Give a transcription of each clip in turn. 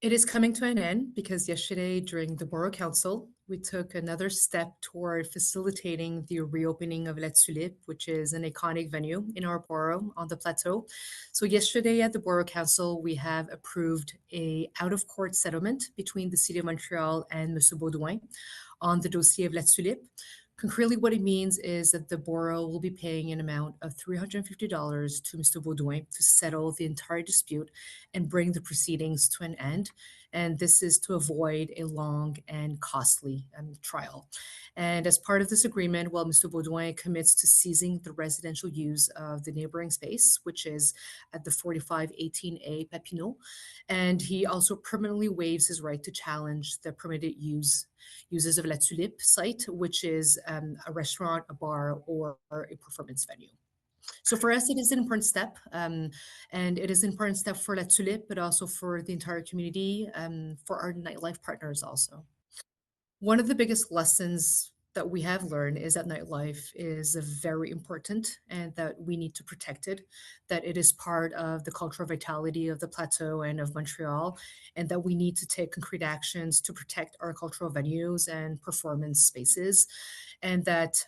It is coming to an end because yesterday, during the Borough Council, we took another step toward facilitating the reopening of La Tulipe, which is an iconic venue in our borough on the Plateau. So yesterday at the Borough Council, we have approved a out-of-court settlement between the City of Montreal and Monsieur Baudouin on the dossier of La Tulipe. Concretely, what it means is that the borough will be paying an amount of $350 to Mr. Baudouin to settle the entire dispute and bring the proceedings to an end. And this is to avoid a long and costly trial. And as part of this agreement, well, Mr. Baudouin commits to seizing the residential use of the neighboring space, which is at the 4518A Papineau. And he also permanently waives his right to challenge the permitted uses of La Tulipe site, which is a restaurant, a bar, or a performance venue. So for us, it is an important step, and it is an important step for La Tulipe, but also for the entire community, for our nightlife partners also. One of the biggest lessons that we have learned is that nightlife is very important and that we need to protect it, that it is part of the cultural vitality of the Plateau and of Montreal, and that we need to take concrete actions to protect our cultural venues and performance spaces. And that,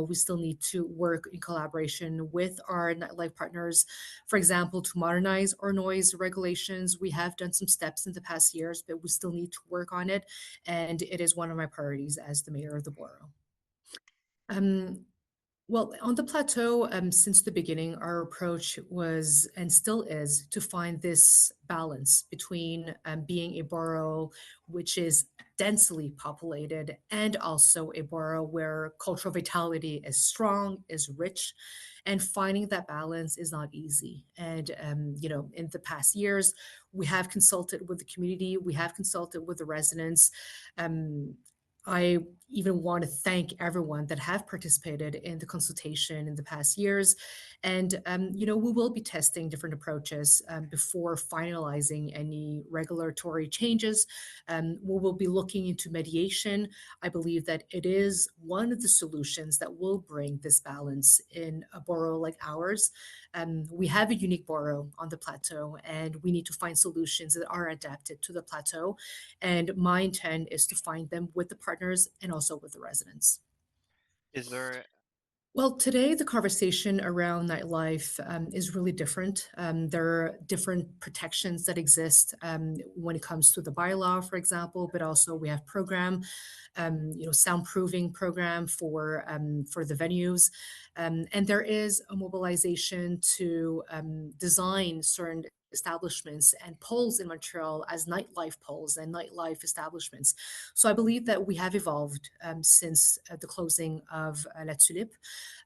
we still need to work in collaboration with our nightlife partners, for example, to modernize our noise regulations. We have done some steps in the past years, but we still need to work on it, and it is one of my priorities as the mayor of the borough. Um, well, on the plateau, since the beginning, our approach was and still is to find this balance between being a borough which is densely populated and also a borough where cultural vitality is strong, is rich, and finding that balance is not easy. And in the past years, we have consulted with the community, we have consulted with the residents. Um, I even want to thank everyone that have participated in the consultation in the past years. And, we will be testing different approaches before finalizing any regulatory changes. We will be looking into mediation. I believe that it is one of the solutions that will bring this balance in a borough like ours. We have a unique borough on the plateau, and we need to find solutions that are adapted to the plateau. And my intent is to find them with the partners and also with the residents. Is there Well, today the conversation around nightlife is really different. There are different protections that exist when it comes to the bylaw, for example, but also we have soundproofing program for the venues, and there is a mobilization to design certain establishments and poles in Montreal as nightlife poles and nightlife establishments. So I believe that we have evolved since the closing of La Tulipe.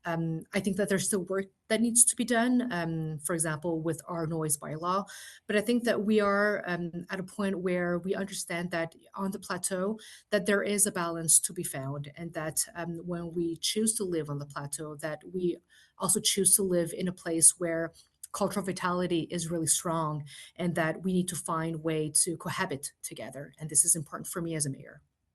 I think that there's still work that needs to be done, for example, with our noise bylaw. But I think that we are at a point where we understand that on the plateau, that there is a balance to be found, and that when we choose to live on the plateau, that we also choose to live in a place where cultural vitality is really strong, and that we need to find way to cohabit together. And this is important for me as a mayor.